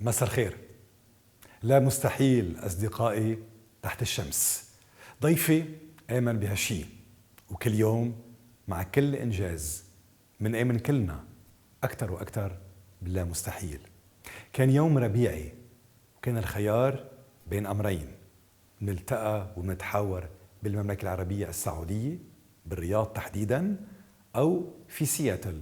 مساء الخير. لا مستحيل أصدقائي تحت الشمس. ضيفي آمن بهالشي، وكل يوم مع كل إنجاز منآمن كلنا أكتر وأكتر بالله مستحيل. كان يوم ربيعي وكان الخيار بين أمرين: نلتقى ونتحاور بالمملكة العربية السعودية بالرياض تحديداً، أو في سياتل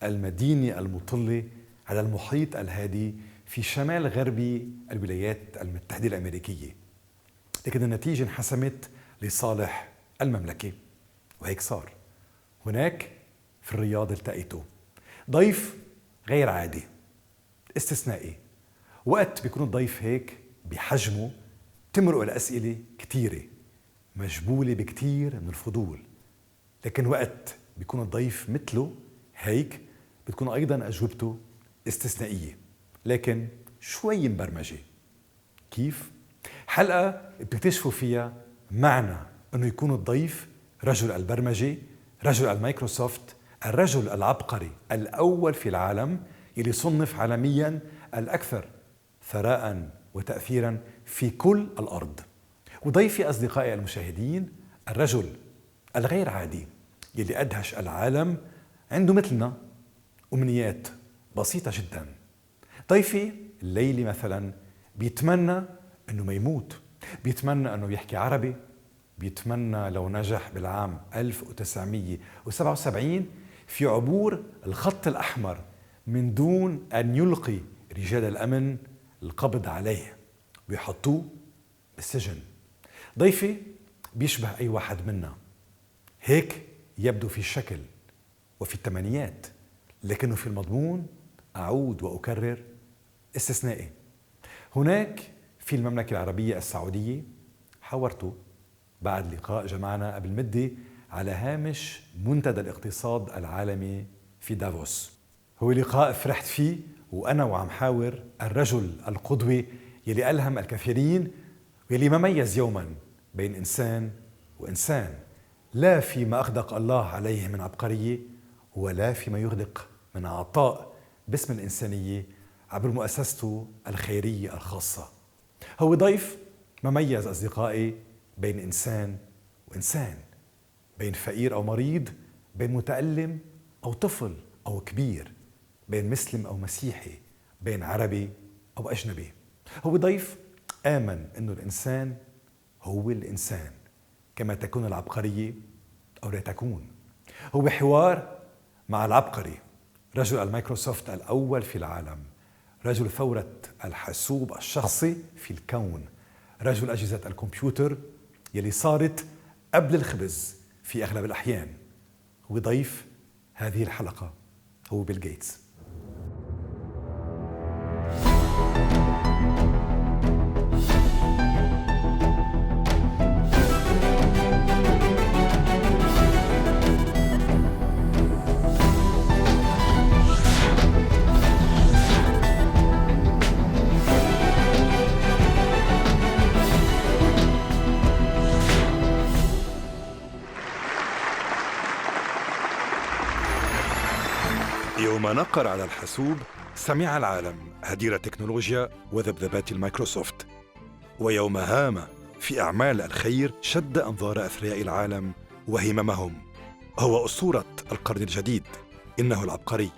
المدينة المطلة على المحيط الهادي في شمال غربي الولايات المتحدة الأمريكية. لكن النتيجة انحسمت لصالح المملكة، وهيك صار. هناك في الرياض التقيته ضيف غير عادي استثنائي. وقت بيكون الضيف هيك بحجمه تمرق الأسئلة كتيرة مجبولة بكتير من الفضول، لكن وقت بيكون الضيف مثله هيك بتكون أيضا أجوبته استثنائية لكن شوي مبرمجة. كيف؟ حلقة بتكتشفوا فيها معنى أنه يكون الضيف رجل البرمجة، رجل المايكروسوفت، الرجل العبقري الأول في العالم يلي صنف عالميا الأكثر ثراء وتأثيرا في كل الأرض. وضيفي أصدقائي المشاهدين الرجل الغير عادي يلي أدهش العالم، عنده مثلنا أمنيات بسيطة جدا. ضيفي الليلة مثلا بيتمنى أنه ما يموت، بيتمنى أنه يحكي عربي، بيتمنى لو نجح بالعام 1977 في عبور الخط الأحمر من دون أن يلقي رجال الأمن القبض عليه ويحطوه بالسجن. ضيفي بيشبه أي واحد منا، هيك يبدو في الشكل وفي الثمانينات، لكنه في المضمون أعود وأكرر استثنائي. هناك في المملكة العربية السعودية حاورته بعد لقاء جمعنا قبل مدة على هامش منتدى الاقتصاد العالمي في دافوس. هو لقاء فرحت فيه وأنا وعم حاور الرجل القدوة يلي ألهم الكثيرين ويلي ما ميز يوما بين إنسان وإنسان، لا فيما أخدق الله عليه من عبقرية ولا فيما يغدق من عطاء باسم الإنسانية عبر مؤسسته الخيرية الخاصة. هو ضيف مميز أصدقائي بين إنسان وإنسان، بين فقير أو مريض، بين متألم أو طفل أو كبير، بين مسلم أو مسيحي، بين عربي أو أجنبي. هو ضيف آمن أنه الإنسان هو الإنسان كما تكون العبقرية أو لا تكون. هو بحوار مع العبقري رجل المايكروسوفت الأول في العالم، رجل ثورة الحاسوب الشخصي في الكون، رجل أجهزة الكمبيوتر يلي صارت قبل الخبز في أغلب الأحيان. هو ضيف هذه الحلقة، هو بيل غايتس. يوم نقر على الحاسوب سمع العالم هدير التكنولوجيا وذبذبات المايكروسوفت، ويوم هام في أعمال الخير شد أنظار أثرياء العالم وهممهم. هو أسطورة القرن الجديد، إنه العبقري،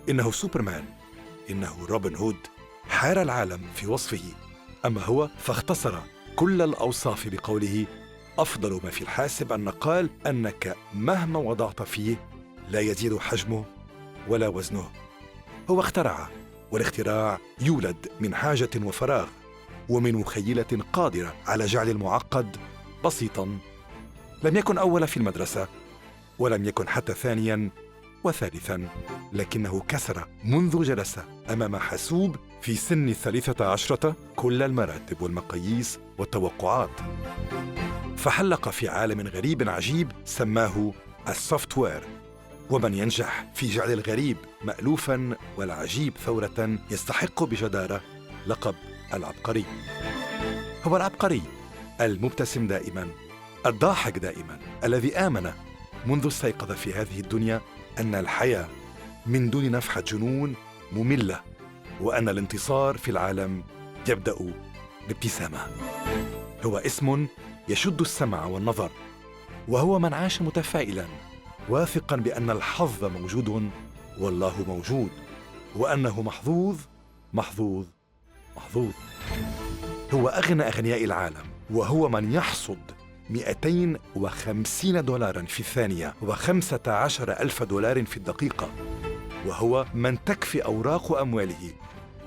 إنه سوبرمان، إنه روبن هود. حار العالم في وصفه، أما هو فاختصر كل الأوصاف بقوله: أفضل ما في الحاسب النقال أنك مهما وضعت فيه لا يزيد حجمه ولا وزنه. هو اخترع، والاختراع يولد من حاجة وفراغ ومن مخيلة قادرة على جعل المعقد بسيطا. لم يكن أول في المدرسة، ولم يكن حتى ثانيا وثالثا، لكنه كسر منذ جلس أمام حاسوب في سن 13 كل المراتب والمقاييس والتوقعات، فحلق في عالم غريب عجيب سماه السوفت وير. ومن ينجح في جعل الغريب مألوفاً والعجيب ثورة يستحق بجدارة لقب العبقري. هو العبقري المبتسم دائماً، الضاحك دائماً، الذي آمن منذ استيقظ في هذه الدنيا أن الحياة من دون نفحة جنون مملة وأن الانتصار في العالم يبدأ بابتسامة. هو اسم يشد السمع والنظر، وهو من عاش متفائلاً واثقاً بأن الحظ موجود والله موجود، وأنه محظوظ محظوظ محظوظ. هو أغنى أغنياء العالم، وهو من يحصد $250 في الثانية و15,000 في الدقيقة، وهو من تكفي أوراق أمواله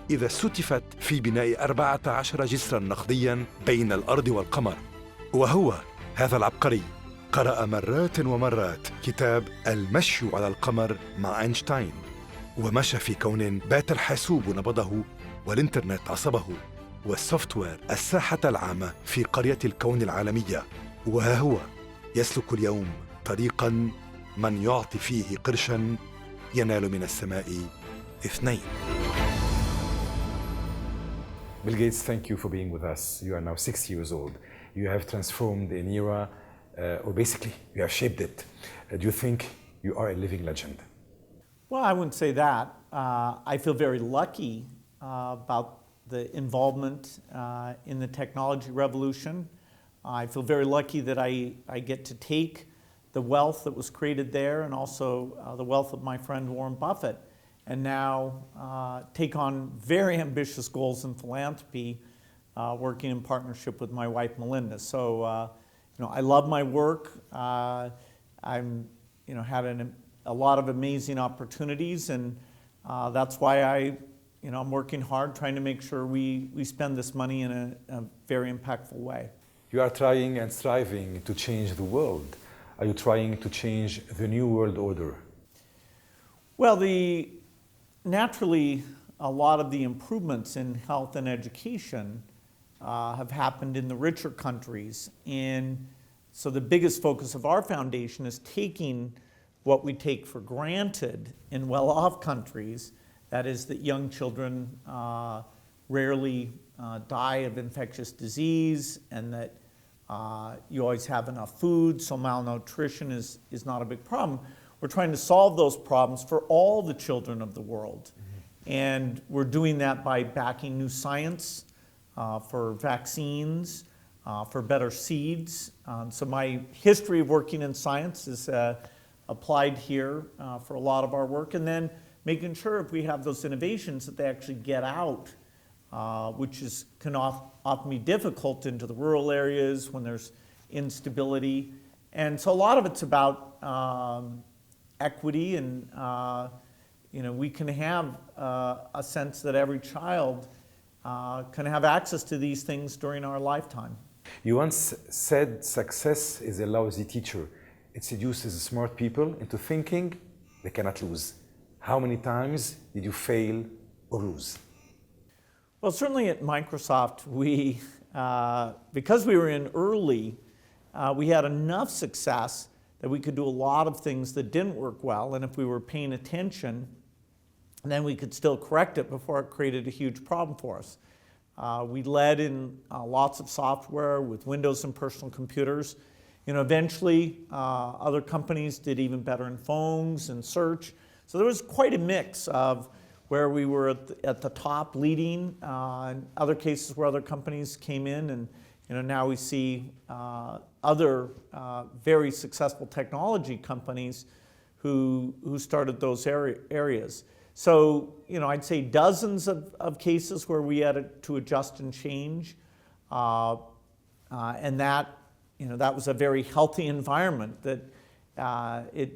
إذا استتفت في بناء 14 جسراً نقدياً بين الأرض والقمر. وهو هذا العبقري قرأ مرات ومرات كتاب المشي على القمر مع أينشتاين، ومشى في كون بات الحاسوب نبضه والإنترنت عصبه والسوفتوير الساحة العامة في قرية الكون العالمية. وها هو يسلك اليوم طريقاً من يعطي فيه قرشاً ينال من السماء 2. Bill Gates, thank you for being with us. You are now 6 years old. You have transformed an era, or basically, you have shaped it. Do you think you are a living legend? Well, I wouldn't say that. I feel very lucky about the involvement in the technology revolution. I feel very lucky that I get to take the wealth that was created there and also the wealth of my friend Warren Buffett, and now take on very ambitious goals in philanthropy, working in partnership with my wife Melinda. So, I love my work. I'm, had a lot of amazing opportunities, and that's why I'm working hard, trying to make sure we spend this money in a very impactful way. You are trying and striving to change the world. Are you trying to change the new world order? Well, naturally, a lot of the improvements in health and education have happened in the richer countries. And so the biggest focus of our foundation is taking what we take for granted in well-off countries, that is that young children rarely die of infectious disease, and that you always have enough food, so malnutrition is not a big problem. We're trying to solve those problems for all the children of the world. And we're doing that by backing new science for vaccines, for better seeds. So my history of working in science is applied here for a lot of our work. And then making sure if we have those innovations that they actually get out, which can often be difficult into the rural areas when there's instability. And so a lot of it's about equity, and we can have a sense that every child can have access to these things during our lifetime. You once said success is a lousy teacher. It seduces smart people into thinking they cannot lose. How many times did you fail or lose? Well, certainly at Microsoft, because we were in early, we had enough success that we could do a lot of things that didn't work well, and if we were paying attention, then we could still correct it before it created a huge problem for us. We led in lots of software with Windows and personal computers. Eventually, other companies did even better in phones and search. So there was quite a mix of where we were at the top leading, and other cases where other companies came in, and now we see other very successful technology companies who started those areas. So, I'd say dozens of cases where we had to adjust and change, and that was a very healthy environment that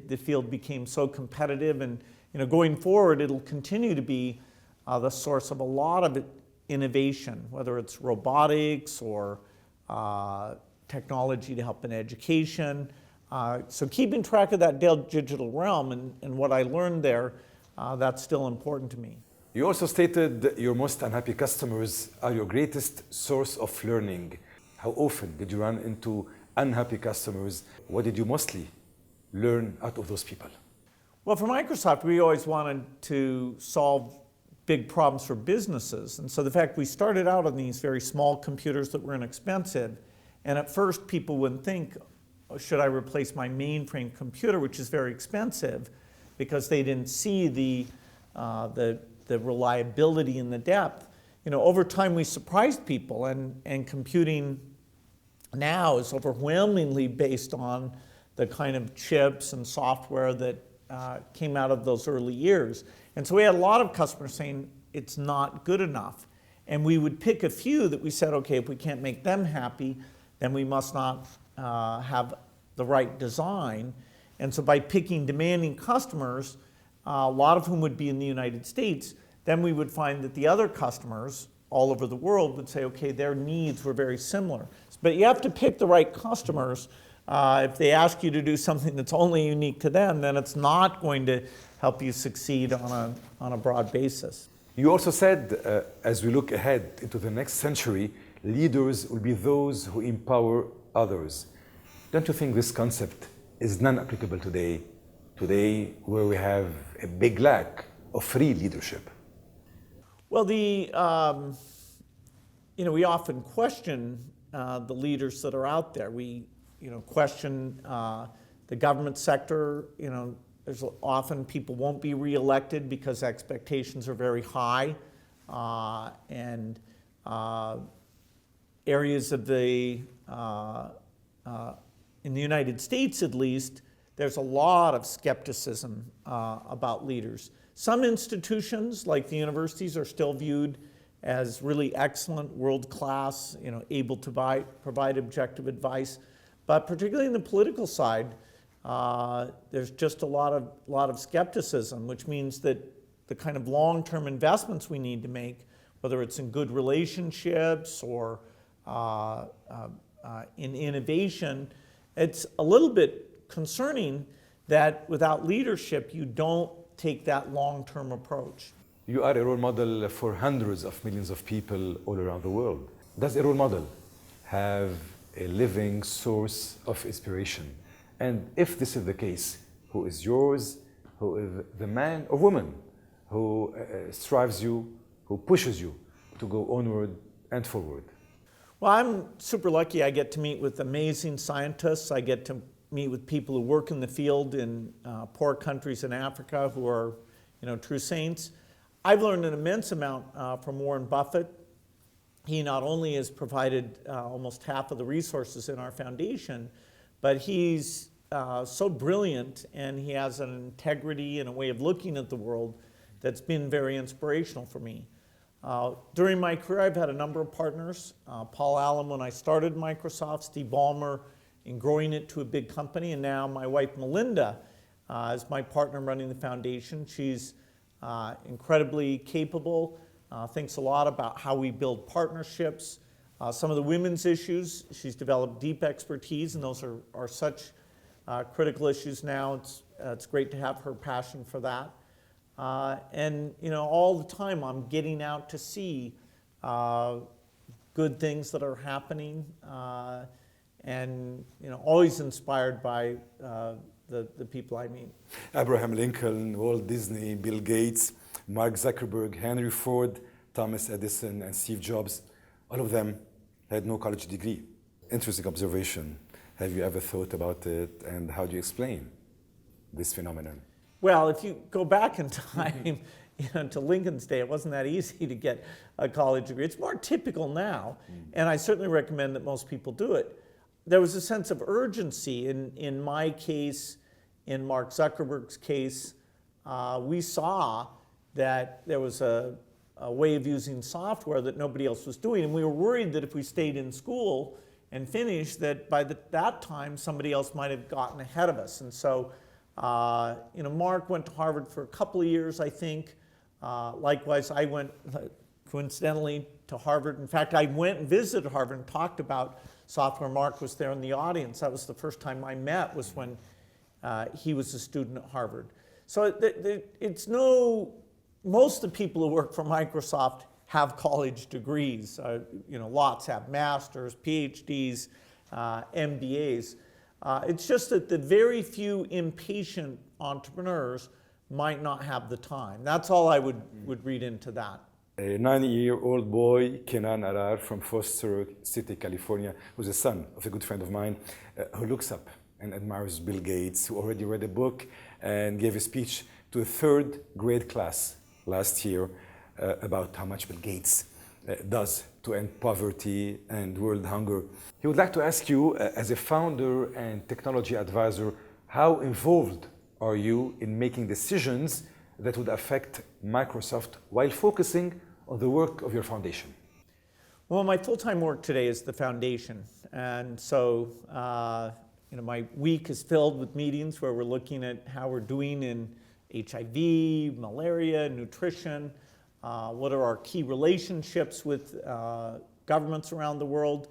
the field became so competitive, and going forward it'll continue to be the source of a lot of innovation, whether it's robotics or technology to help in education. So keeping track of that digital realm and what I learned there, that's still important to me. You also stated that your most unhappy customers are your greatest source of learning. How often did you run into unhappy customers? What did you mostly learn out of those people? Well, for Microsoft, we always wanted to solve big problems for businesses. And so the fact we started out on these very small computers that were inexpensive, and at first people wouldn't think, should I replace my mainframe computer, which is very expensive, because they didn't see the the reliability and the depth. Over time we surprised people, and computing now is overwhelmingly based on the kind of chips and software that came out of those early years. And so we had a lot of customers saying it's not good enough. And we would pick a few that we said, okay, if we can't make them happy, then we must not have the right design. And so by picking demanding customers, a lot of whom would be in the United States, then we would find that the other customers all over the world would say, okay, their needs were very similar. But you have to pick the right customers. If they ask you to do something that's only unique to them, then it's not going to help you succeed on a broad basis. You also said, as we look ahead into the next century, leaders will be those who empower others. Don't you think this concept is non-applicable today where we have a big lack of free leadership? Well, we often question the leaders that are out there. We question the government sector. There's often people won't be reelected because expectations are very high, and areas of in the United States at least, there's a lot of skepticism about leaders. Some institutions, like the universities, are still viewed as really excellent, world-class, able to provide objective advice. But particularly in the political side, there's just a lot of skepticism, which means that the kind of long-term investments we need to make, whether it's in good relationships or in innovation, it's a little bit concerning that without leadership, you don't take that long-term approach. You are a role model for hundreds of millions of people all around the world. Does a role model have a living source of inspiration? And if this is the case, who is yours? Who is the man or woman who strives you, who pushes you to go onward and forward? Well, I'm super lucky. I get to meet with amazing scientists. I get to meet with people who work in the field in poor countries in Africa who are, true saints. I've learned an immense amount from Warren Buffett. He not only has provided almost half of the resources in our foundation, but he's so brilliant, and he has an integrity and a way of looking at the world that's been very inspirational for me. During my career, I've had a number of partners. Paul Allen when I started Microsoft, Steve Ballmer in growing it to a big company, and now my wife Melinda is my partner running the foundation. She's incredibly capable, thinks a lot about how we build partnerships. Some of the women's issues, she's developed deep expertise, and those are such critical issues now. It's great to have her passion for that. And all the time I'm getting out to see good things that are happening, and always inspired by the people I meet. Abraham Lincoln, Walt Disney, Bill Gates, Mark Zuckerberg, Henry Ford, Thomas Edison, and Steve Jobs, all of them had no college degree. Interesting observation. Have you ever thought about it, and how do you explain this phenomenon? Well, if you go back in time, to Lincoln's day, it wasn't that easy to get a college degree. It's more typical now, and I certainly recommend that most people do it. There was a sense of urgency in my case, in Mark Zuckerberg's case. We saw that there was a way of using software that nobody else was doing, and we were worried that if we stayed in school and finished, that by that time somebody else might have gotten ahead of us. And so, Mark went to Harvard for a couple of years, I think. Likewise, I went coincidentally to Harvard. In fact, I went and visited Harvard and talked about software. Mark was there in the audience. That was the first time I met, was when he was a student at Harvard. So most of the people who work for Microsoft have college degrees. Lots have masters, PhDs, MBAs. It's just that the very few impatient entrepreneurs might not have the time. That's all I would read into that. A 9-year-old boy, Kenan Arar, from Foster City, California, who's a son of a good friend of mine, who looks up and admires Bill Gates, who already read a book and gave a speech to a third grade class last year about how much Bill Gates does to end poverty and world hunger. He would like to ask you, as a founder and technology advisor, how involved are you in making decisions that would affect Microsoft while focusing on the work of your foundation? Well, my full-time work today is the foundation. And so, my week is filled with meetings where we're looking at how we're doing in HIV, malaria, nutrition, what are our key relationships with governments around the world.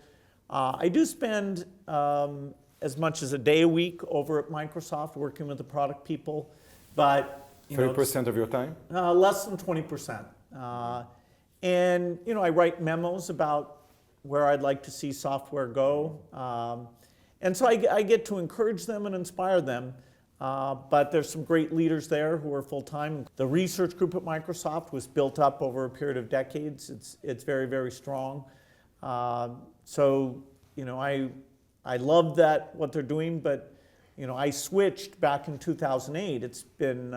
I do spend as much as a day a week over at Microsoft working with the product people, but 30% of your time? Less than 20%. And I write memos about where I'd like to see software go. And so I get to encourage them and inspire them. But there's some great leaders there who are full-time. The research group at Microsoft was built up over a period of decades. It's very, very strong. So I love that, what they're doing, but I switched back in 2008. It's been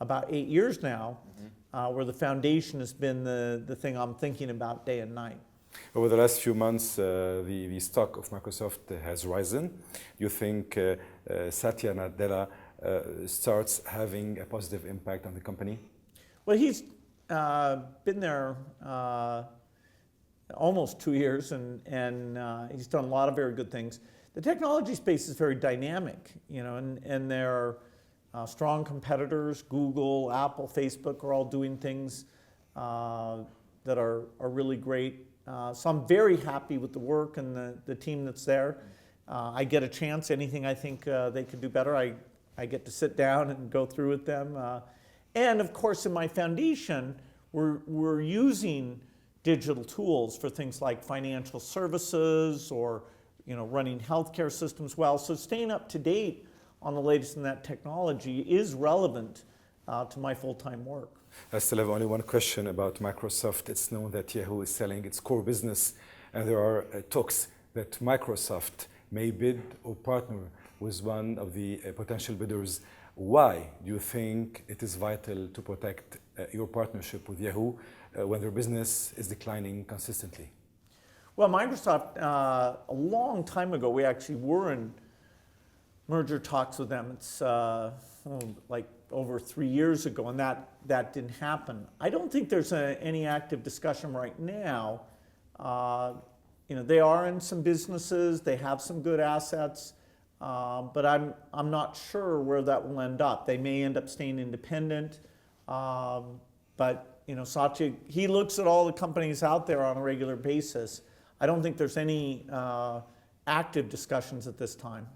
about 8 years now, where the foundation has been the thing I'm thinking about day and night. Over the last few months, the stock of Microsoft has risen. You think Satya Nadella starts having a positive impact on the company? Well, he's been there almost 2 years, and he's done a lot of very good things. The technology space is very dynamic, and there are strong competitors. Google, Apple, Facebook are all doing things that are really great. So I'm very happy with the work and the team that's there. I get a chance, anything I think they could do better, I get to sit down and go through with them. And of course in my foundation, we're using digital tools for things like financial services or running healthcare systems well. So staying up to date on the latest in that technology is relevant to my full-time work. I still have only one question about Microsoft. It's known that Yahoo is selling its core business, and there are talks that Microsoft may bid or partner with one of the potential bidders. Why do you think it is vital to protect your partnership with Yahoo when their business is declining consistently? Well, Microsoft, a long time ago, we actually were in merger talks with them. It's like over 3 years ago, and that didn't happen. I don't think there's any active discussion right now. They are in some businesses, they have some good assets, but I'm not sure where that will end up. They may end up staying independent, but Satya, he looks at all the companies out there on a regular basis. I don't think there's any active discussions at this time.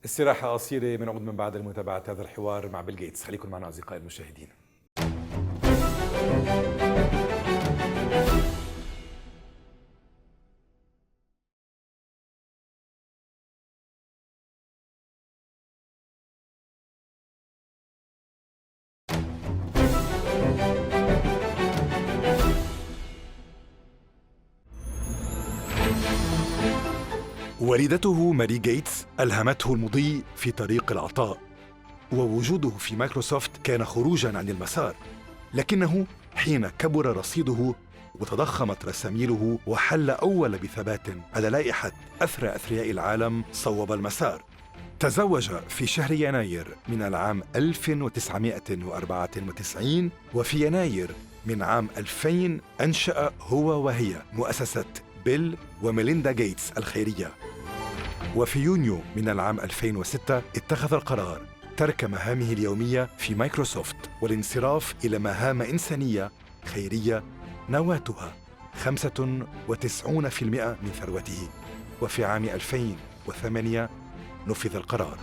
استراحة قصيرة بنعود من بعد لمتابعة هذا الحوار مع بيل غيتس. خليكم معنا أصدقائي المشاهدين. والدته ماري غايتس ألهمته المضي في طريق العطاء، ووجوده في مايكروسوفت كان خروجاً عن المسار، لكنه حين كبر رصيده وتضخمت رساميله وحل أول بثبات على لائحة أثرى أثرياء العالم صوب المسار. تزوج في شهر يناير من العام 1994، وفي يناير من عام 2000 أنشأ هو وهي مؤسسة بيل وميليندا غيتس الخيرية. وفي يونيو من العام 2006 اتخذ القرار ترك مهامه اليومية في مايكروسوفت والانصراف إلى مهام إنسانية خيرية نواتها 95% من ثروته. وفي عام 2008 نفذ القرار.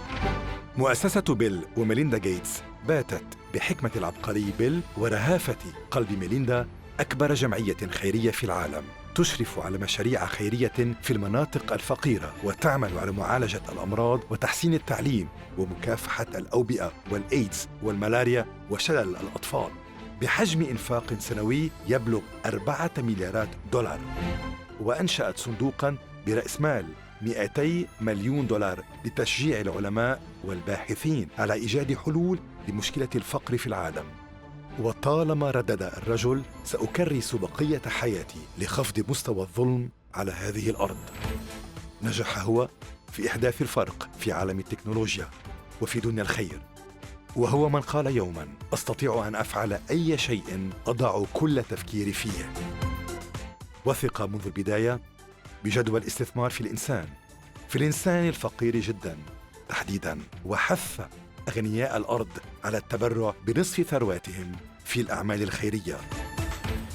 مؤسسة بيل وميليندا غيتس باتت بحكمة العبقري بيل ورهافة قلب ميليندا أكبر جمعية خيرية في العالم، تشرف على مشاريع خيرية في المناطق الفقيرة وتعمل على معالجة الأمراض وتحسين التعليم ومكافحة الأوبئة والإيدز والملاريا وشلل الأطفال، بحجم إنفاق سنوي يبلغ 4 مليارات دولار. وأنشأت صندوقاً برأس مال 200 مليون دولار لتشجيع العلماء والباحثين على إيجاد حلول لمشكلة الفقر في العالم. وطالما ردد الرجل: سأكرس بقية حياتي لخفض مستوى الظلم على هذه الأرض. نجح هو في إحداث الفرق في عالم التكنولوجيا وفي دنيا الخير، وهو من قال يوماً: أستطيع أن أفعل أي شيء أضع كل تفكيري فيه. وثق منذ البداية بجدوى الاستثمار في الإنسان الفقير جداً تحديداً، وحث أغنياء الأرض على التبرع بنصف ثرواتهم في الأعمال الخيرية،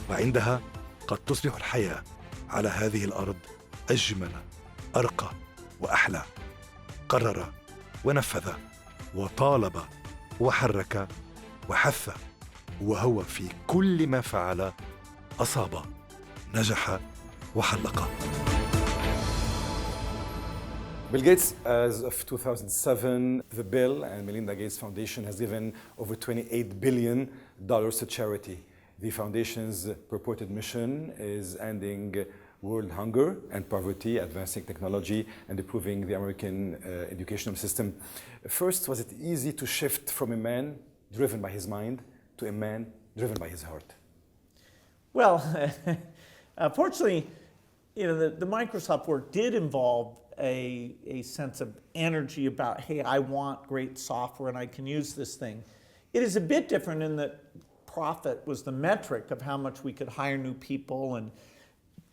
وعندها قد تصبح الحياة على هذه الأرض أجمل، أرقى وأحلى. قرر ونفذ وطالب وحرك وحث، وهو في كل ما فعل أصاب، نجح وحلق. Bill Gates, as of 2007, the Bill and Melinda Gates Foundation has given over $28 billion to charity. The foundation's purported mission is ending world hunger and poverty, advancing technology, and improving the American educational system. First, was it easy to shift from a man driven by his mind to a man driven by his heart? Well, fortunately, the Microsoft work did involve a sense of energy about, hey, I want great software and I can use this thing. It is a bit different in that profit was the metric of how much we could hire new people and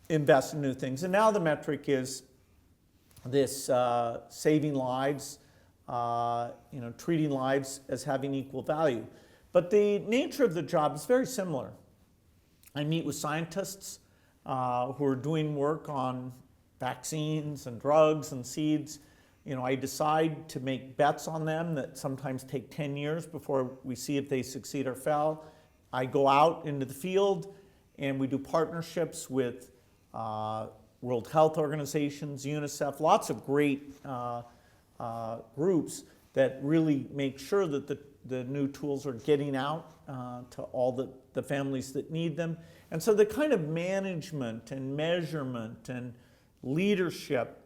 invest in new things. And now the metric is this saving lives, treating lives as having equal value. But the nature of the job is very similar. I meet with scientists who are doing work on vaccines and drugs and seeds. I decide to make bets on them that sometimes take 10 years before we see if they succeed or fail. I go out into the field and we do partnerships with World Health Organizations, UNICEF, lots of great groups that really make sure that the new tools are getting out to all the families that need them. And so the kind of management and measurement and leadership,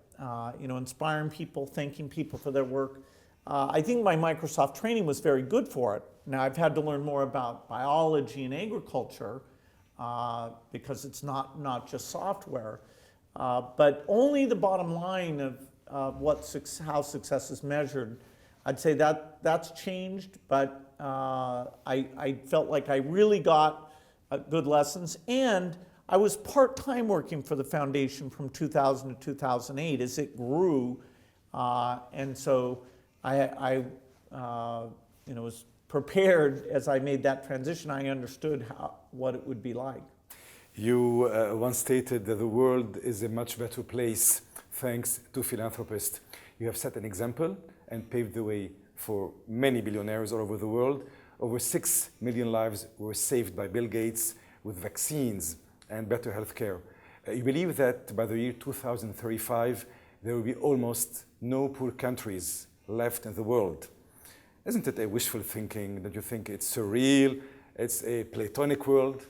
inspiring people, thanking people for their work. I think my Microsoft training was very good for it. Now I've had to learn more about biology and agriculture because it's not just software, but only the bottom line of how success is measured. I'd say that's changed, but I felt like I really got good lessons, and I was part-time working for the foundation from 2000 to 2008 as it grew, and so I was prepared as I made that transition. I understood what it would be like. You once stated that the world is a much better place thanks to philanthropists. You have set an example and paved the way for many billionaires all over the world. Over 6 million lives were saved by Bill Gates with vaccines and better healthcare. You believe that by the year 2035, there will be almost no poor countries left in the world. Isn't it a wishful thinking? Don't you think it's surreal? It's a Platonic world?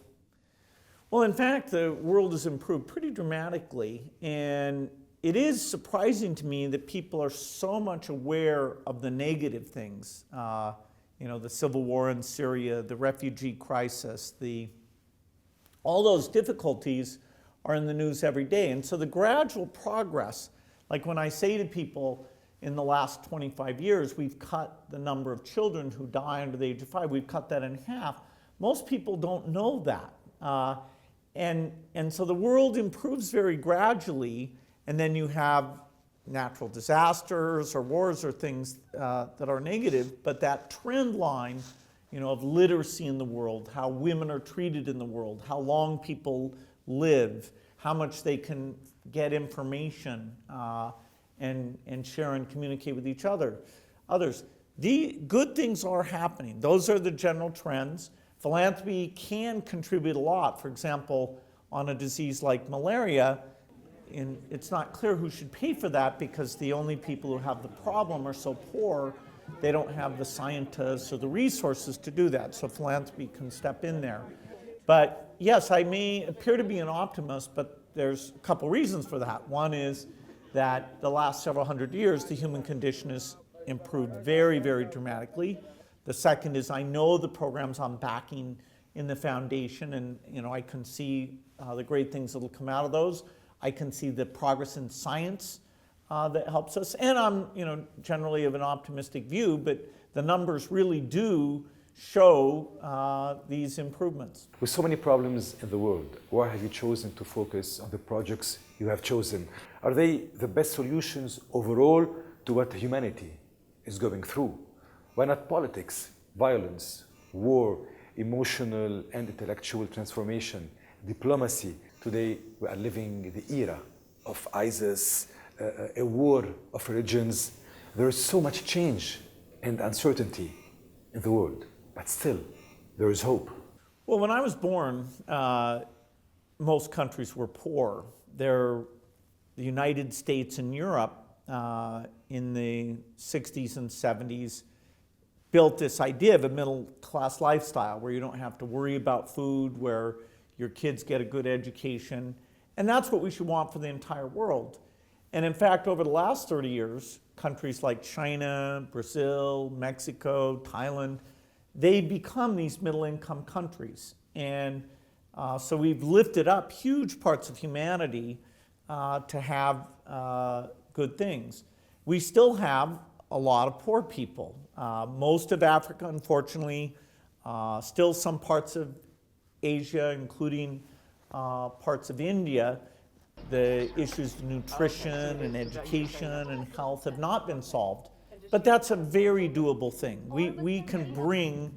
Well, in fact, the world has improved pretty dramatically, and it is surprising to me that people are so much aware of the negative things. The civil war in Syria, the refugee crisis, all those difficulties are in the news every day. And so the gradual progress, like when I say to people in the last 25 years, we've cut the number of children who die under the age of 5, we've cut that in half. Most people don't know that. And so the world improves very gradually, and then you have natural disasters or wars or things that are negative, but that trend line of literacy in the world, how women are treated in the world, how long people live, how much they can get information and share and communicate with each other. Others. The good things are happening. Those are the general trends. Philanthropy can contribute a lot. For example, on a disease like malaria, it's not clear who should pay for that because the only people who have the problem are so poor, they don't have the scientists or the resources to do that. So philanthropy can step in there. But yes, I may appear to be an optimist, but there's a couple reasons for that. One is that the last several hundred years, the human condition has improved very, very dramatically. The second is I know the programs I'm backing in the foundation, and I can see the great things that will come out of those. I can see the progress in science that helps us, and I'm generally of an optimistic view, but the numbers really do show these improvements. With so many problems in the world, why have you chosen to focus on the projects you have chosen? Are they the best solutions overall to what humanity is going through? Why not politics, violence, war, emotional and intellectual transformation, diplomacy? Today we are living the era of ISIS, a war of religions. There is so much change and uncertainty in the world, but still there is hope. Well, when I was born, most countries were poor. The United States and Europe in the 60s and 70s built this idea of a middle-class lifestyle where you don't have to worry about food, where your kids get a good education. And that's what we should want for the entire world. And in fact, over the last 30 years, countries like China, Brazil, Mexico, Thailand, they've become these middle-income countries. And so we've lifted up huge parts of humanity to have good things. We still have a lot of poor people. Most of Africa, unfortunately, still some parts of Asia, including parts of India, the issues of nutrition and education and health have not been solved. But that's a very doable thing. We can bring,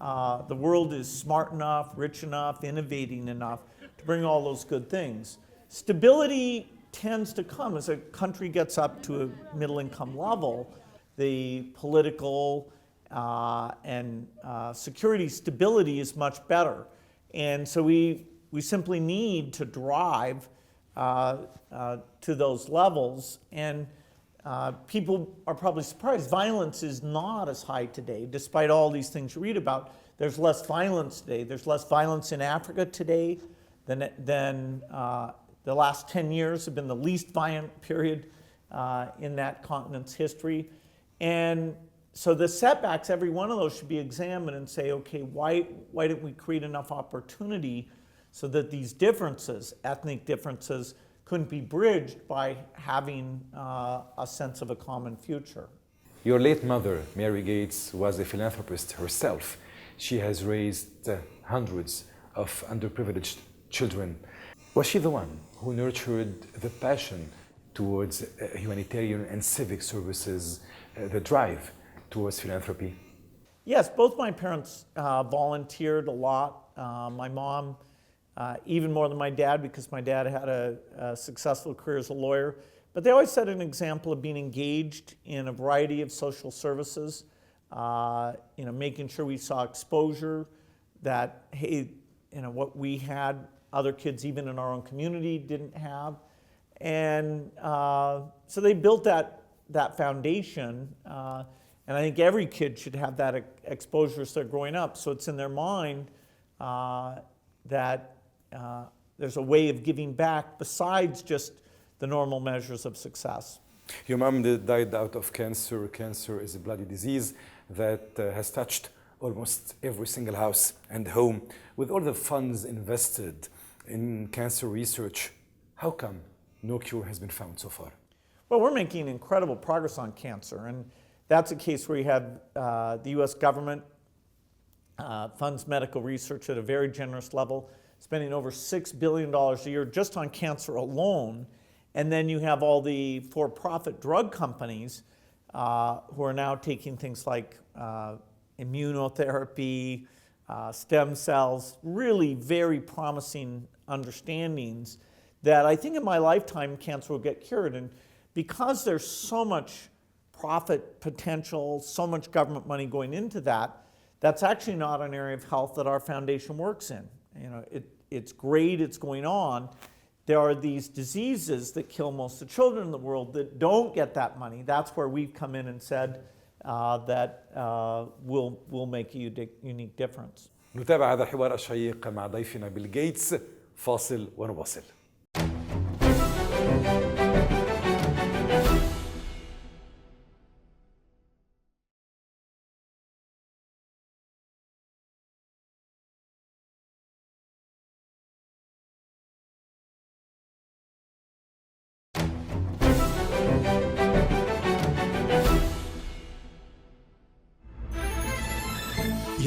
the world is smart enough, rich enough, innovating enough to bring all those good things. Stability tends to come as a country gets up to a middle-income level. The political and security stability is much better. And so we simply need to drive to those levels. And people are probably surprised. Violence is not as high today, despite all these things you read about. There's less violence today. There's less violence in Africa today than the last 10 years have been the least violent period in that continent's history. And so the setbacks, every one of those should be examined and say, okay, why didn't we create enough opportunity so that these differences, ethnic differences, couldn't be bridged by having a sense of a common future? Your late mother, Mary Gates, was a philanthropist herself. She has raised hundreds of underprivileged children. Was she the one who nurtured the passion towards humanitarian and civic services, the drive towards philanthropy? Yes, both my parents volunteered a lot. My mom, even more than my dad, because my dad had a successful career as a lawyer. But they always set an example of being engaged in a variety of social services, making sure we saw exposure, that, hey, what we had, other kids even in our own community didn't have. And so they built that foundation. And I think every kid should have that exposure as they're growing up. So it's in their mind that there's a way of giving back besides just the normal measures of success. Your mom died out of cancer. Cancer is a bloody disease that has touched almost every single house and home. With all the funds invested in cancer research, how come no cure has been found so far? Well, we're making incredible progress on cancer, and that's a case where you have the US government funds medical research at a very generous level, spending over $6 billion a year just on cancer alone. And then you have all the for-profit drug companies who are now taking things like immunotherapy, stem cells, really very promising understandings that I think in my lifetime cancer will get cured. And because there's so much profit potential, so much government money going into that, that's actually not an area of health that our foundation works in. It's great, it's going on. There are these diseases that kill most of the children in the world that don't get that money. That's where we've come in and said that we'll make a unique difference. نتابع هذا الحوار الشيق مع ضيفنا بيل غيتس. فاصل ونواصل.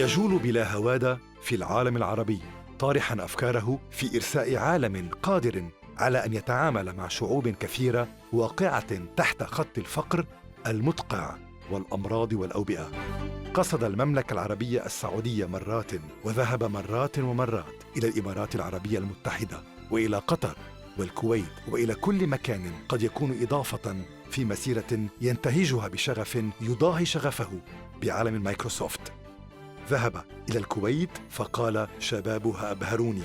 يجول بلا هوادة في العالم العربي، طارحاً أفكاره في إرساء عالم قادر على أن يتعامل مع شعوب كثيرة واقعة تحت خط الفقر المدقع والأمراض والأوبئة. قصد المملكة العربية السعودية مرات، وذهب مرات ومرات إلى الإمارات العربية المتحدة وإلى قطر والكويت وإلى كل مكان قد يكون إضافة في مسيرة ينتهجها بشغف يضاهي شغفه بعالم مايكروسوفت. ذهب إلى الكويت فقال شبابها أبهروني.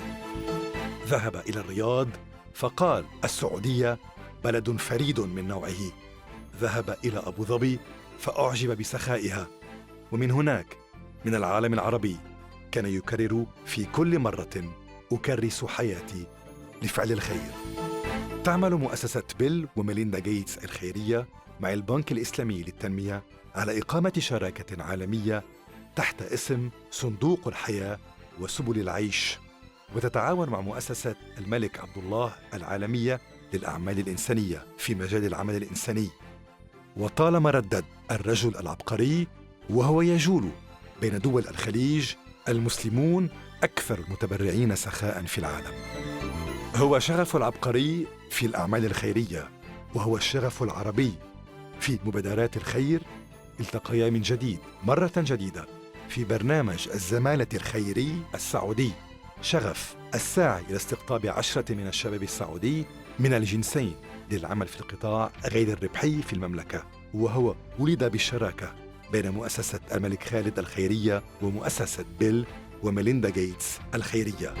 ذهب إلى الرياض فقال السعودية بلد فريد من نوعه. ذهب إلى أبو ظبي فأعجب بسخائها. ومن هناك من العالم العربي كان يكرر في كل مرة أكرس حياتي لفعل الخير. تعمل مؤسسة بيل وميليندا غيتس الخيرية مع البنك الإسلامي للتنمية على إقامة شراكة عالمية تحت اسم صندوق الحياة وسبل العيش، وتتعاون مع مؤسسة الملك عبد الله العالمية للأعمال الإنسانية في مجال العمل الإنساني. وطالما ردد الرجل العبقري وهو يجول بين دول الخليج، المسلمون أكثر المتبرعين سخاء في العالم. هو شغف العبقري في الأعمال الخيرية، وهو الشغف العربي في مبادرات الخير. التقيا من جديد مرة جديدة في برنامج الزمالة الخيري السعودي، شغف الساعي إلى استقطاب 10 من الشباب السعودي من الجنسين للعمل في القطاع غير الربحي في المملكة. وهو ولد بالشراكة بين مؤسسة الملك خالد الخيرية ومؤسسة بيل وميليندا غيتس الخيرية.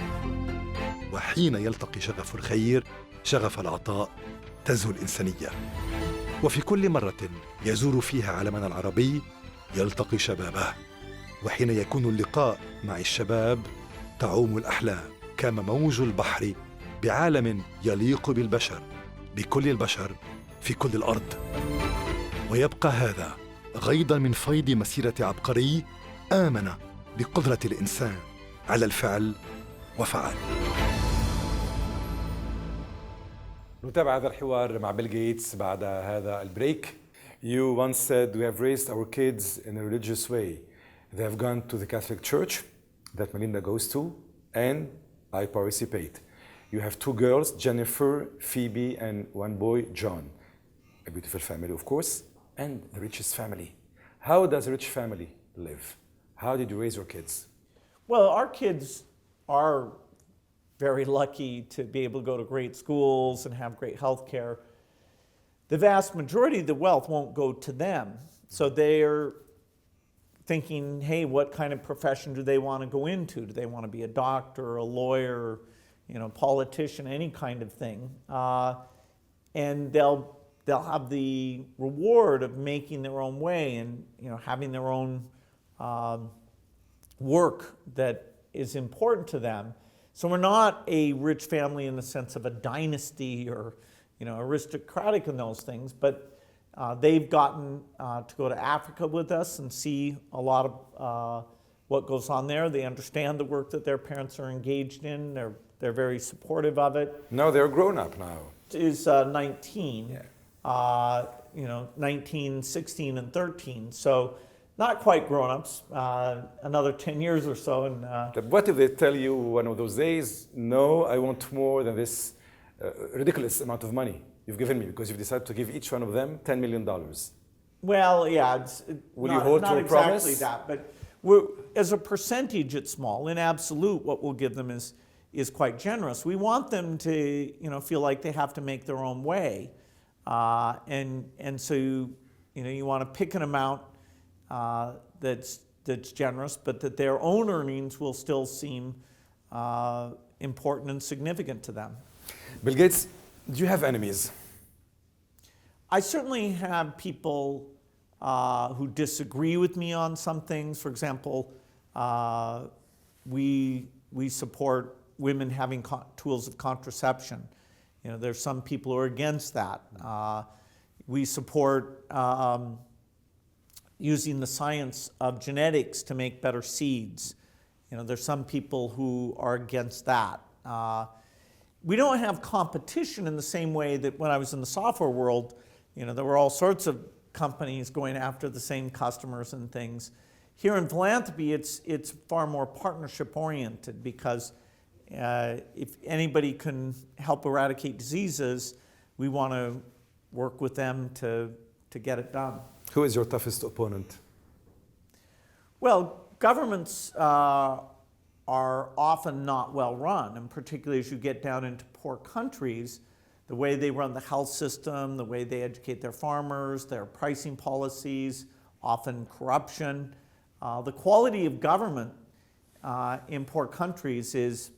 وحين يلتقي شغف الخير شغف العطاء تزهو الإنسانية. وفي كل مرة يزور فيها عالمنا العربي يلتقي شبابه، وحين يكون اللقاء مع الشباب تعوم الأحلام كما موج البحر بعالم يليق بالبشر، بكل البشر في كل الأرض. ويبقى هذا غيضا من فيض مسيرة عبقري آمن بقدرة الإنسان على الفعل وفعل. نتابع هذا الحوار مع بيل غيتس بعد هذا البريك. You once said we have raised our kids in a religious way. They have gone to the Catholic Church that Melinda goes to, and I participate. You have 2 girls, Jennifer, Phoebe, and 1 boy, John. A beautiful family, of course, and the richest family. How does a rich family live? How did you raise your kids? Well, our kids are very lucky to be able to go to great schools and have great health care. The vast majority of the wealth won't go to them. So they're thinking, hey, what kind of profession do they want to go into? Do they want to be a doctor, a lawyer, politician, any kind of thing? And they'll have the reward of making their own way and having their own work that is important to them. So we're not a rich family in the sense of a dynasty or aristocratic in those things, but they've gotten to go to Africa with us and see a lot of what goes on there. They understand the work that their parents are engaged in. They're very supportive of it. No, they're grown up now. Is 19, Yeah. 19, 16, and 13. So not quite grown-ups, another 10 years or so. And what if they tell you one of those days, no, I want more than this ridiculous amount of money you've given me, because you've decided to give each one of them $10 million? Well, yeah, it's Will you hold to a exactly promise? that, but as a percentage, it's small. In absolute, what we'll give them is quite generous. We want them to, feel like they have to make their own way, and so you want to pick an amount that's generous, but that their own earnings will still seem important and significant to them. Bill Gates, do you have enemies? I certainly have people who disagree with me on some things. For example, we support women having tools of contraception. There's some people who are against that. We support using the science of genetics to make better seeds. There's some people who are against that. We don't have competition in the same way that when I was in the software world, there were all sorts of companies going after the same customers and things. Here in philanthropy, it's far more partnership oriented because if anybody can help eradicate diseases, we want to work with them to get it done. Who is your toughest opponent? Well, governments are often not well run, and particularly as you get down into poor countries, the way they run the health system, the way they educate their farmers, their pricing policies, often corruption. The quality of government in poor countries is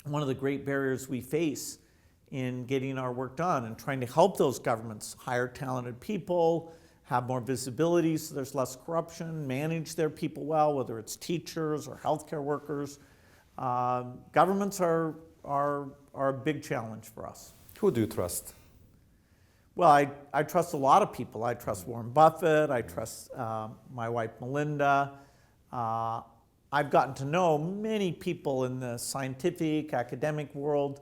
one of the great barriers we face in getting our work done and trying to help those governments hire talented people, have more visibility so there's less corruption, manage their people well, whether it's teachers or healthcare workers. Governments are a big challenge for us. Who do you trust? Well, I trust a lot of people. I trust Warren Buffett. I trust my wife, Melinda. I've gotten to know many people in the scientific, academic world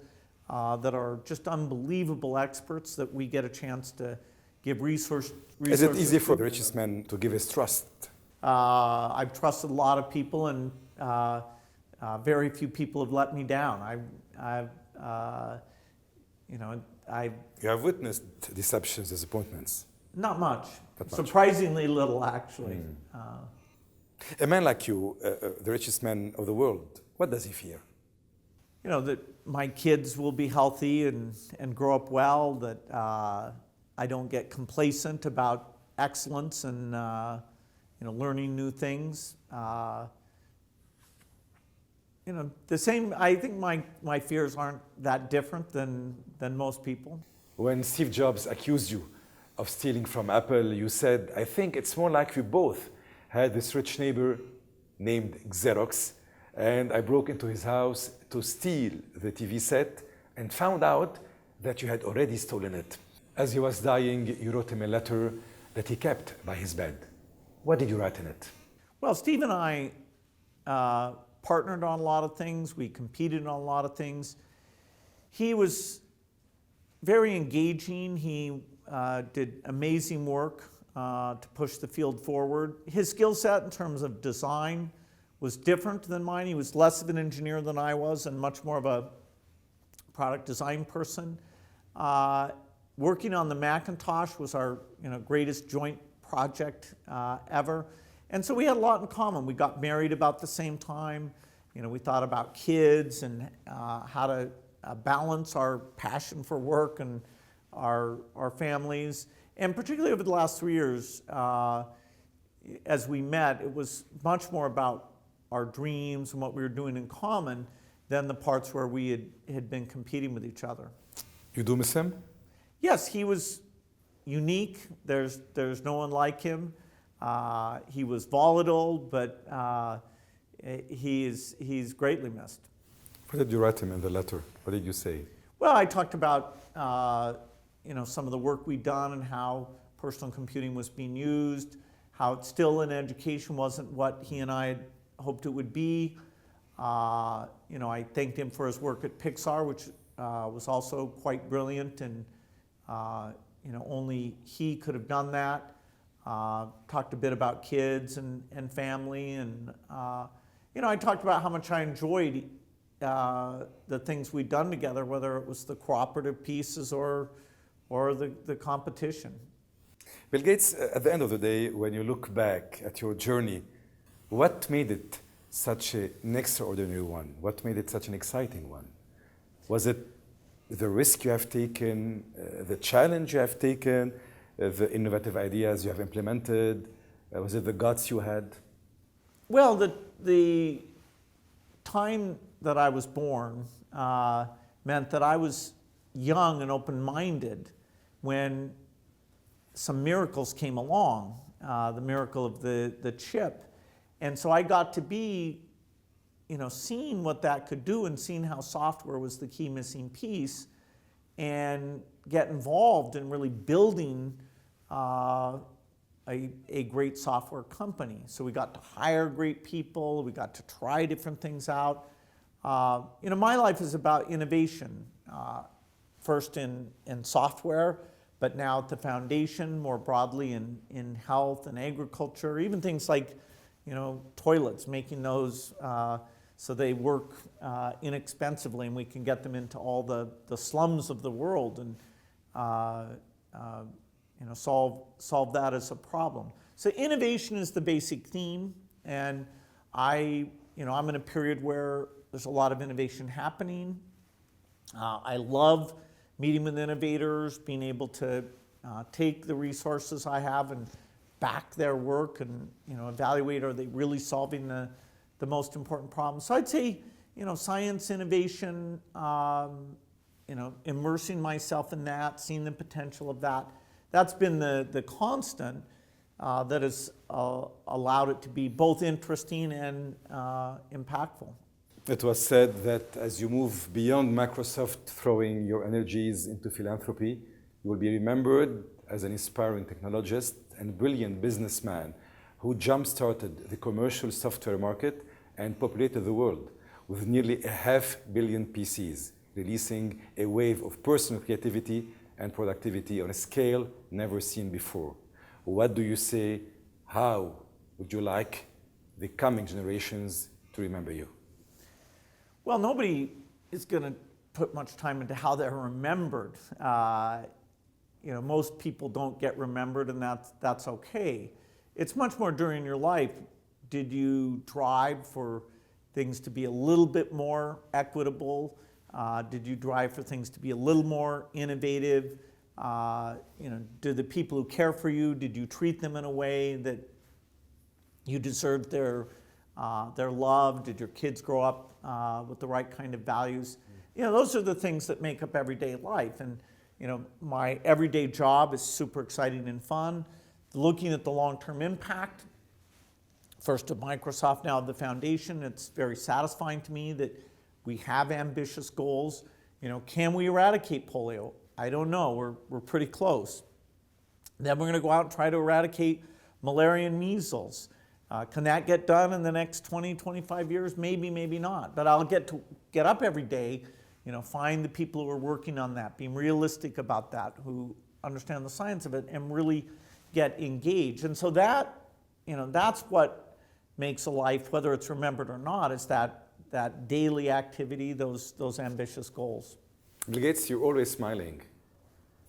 that are just unbelievable experts that we get a chance to give resources. Is it easy for the richest man to give his trust? I've trusted a lot of people, and very few people have let me down. You have witnessed deceptions, disappointments. Not much. Not much. Surprisingly little, actually. A man like you, the richest man of the world, what does he fear? You know, that my kids will be healthy and grow up well, that I don't get complacent about excellence and learning new things. The same, I think my fears aren't that different than most people. When Steve Jobs accused you of stealing from Apple, you said, I think it's more like we both had this rich neighbor named Xerox, and I broke into his house to steal the TV set and found out that you had already stolen it. As he was dying, you wrote him a letter that he kept by his bed. What did you write in it? Well, Steve and I partnered on a lot of things. We competed on a lot of things. He was very engaging. He did amazing work to push the field forward. His skill set in terms of design was different than mine. He was less of an engineer than I was and much more of a product design person. Working on the Macintosh was our greatest joint project ever. And so we had a lot in common. We got married about the same time. We thought about kids and how to balance our passion for work and our families. And particularly over the last 3 years, as we met, it was much more about our dreams and what we were doing in common than the parts where we had been competing with each other. You do miss him? Yes, he was unique. There's no one like him. He was volatile, but he's greatly missed. What did you write him in the letter? What did you say? Well, I talked about some of the work we'd done and how personal computing was being used, how it still in education wasn't what he and I had hoped it would be. I thanked him for his work at Pixar, which was also quite brilliant, and only he could have done that. Talked a bit about kids and family, and I talked about how much I enjoyed the things we'd done together, whether it was the cooperative pieces or the competition. Bill Gates, at the end of the day, when you look back at your journey, what made it such an extraordinary one? What made it such an exciting one? Was it the risk you have taken, the challenge you have taken, the innovative ideas you have implemented? Was it the guts you had? Well, the time that I was born meant that I was young and open-minded when some miracles came along, the miracle of the chip. And so I got to be, seeing what that could do and seeing how software was the key missing piece and get involved in really building a great software company. So we got to hire great people. We got to try different things out. My life is about innovation, first in software, but now at the foundation, more broadly in health and agriculture, even things like toilets, making those so they work inexpensively, and we can get them into all the slums of the world and solve that as a problem. So innovation is the basic theme, and I'm in a period where there's a lot of innovation happening. I love meeting with innovators, being able to take the resources I have and back their work and evaluate, are they really solving the most important problems. So I'd say science, innovation, immersing myself in that, seeing the potential of that. That's been the constant that has allowed it to be both interesting and impactful. It was said that as you move beyond Microsoft throwing your energies into philanthropy, you will be remembered as an inspiring technologist and brilliant businessman who jump-started the commercial software market and populated the world with nearly 500 million PCs, releasing a wave of personal creativity and productivity on a scale never seen before. What do you say? How would you like the coming generations to remember you? Well, nobody is going to put much time into how they're remembered. Most people don't get remembered, and that's okay. It's much more during your life. Did you drive for things to be a little bit more equitable? Did you drive for things to be a little more innovative? Do the people who care for you, did you treat them in a way that you deserved their love? Did your kids grow up with the right kind of values? Those are the things that make up everyday life. And my everyday job is super exciting and fun. Looking at the long-term impact, first of Microsoft, now of the foundation, it's very satisfying to me that we have ambitious goals. Can we eradicate polio? I don't know. We're pretty close. Then we're going to go out and try to eradicate malaria and measles. Can that get done in the next 20, 25 years? Maybe, maybe not. But I'll get up every day, find the people who are working on that, being realistic about that, who understand the science of it, and really get engaged. And so that's what makes a life, whether it's remembered or not, is that daily activity, those ambitious goals. Bill Gates, you're always smiling.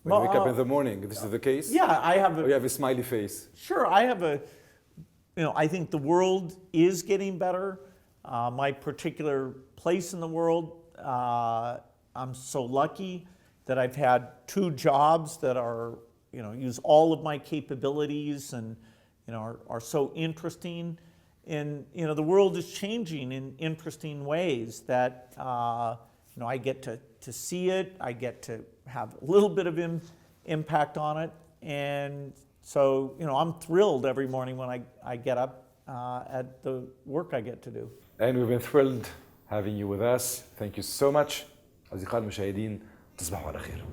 When you wake up in the morning, this is the case? Yeah, I have or you have a smiley face? Sure, I have I think the world is getting better. My particular place in the world, I'm so lucky that I've had 2 jobs that are, use all of my capabilities and, are so interesting. And, the world is changing in interesting ways that, I get to see it. I get to have a little bit of impact on it. And so, I'm thrilled every morning when I get up at the work I get to do. And we've been thrilled having you with us. Thank you so much. أصدقاء المشاهدين تصبحوا على خير.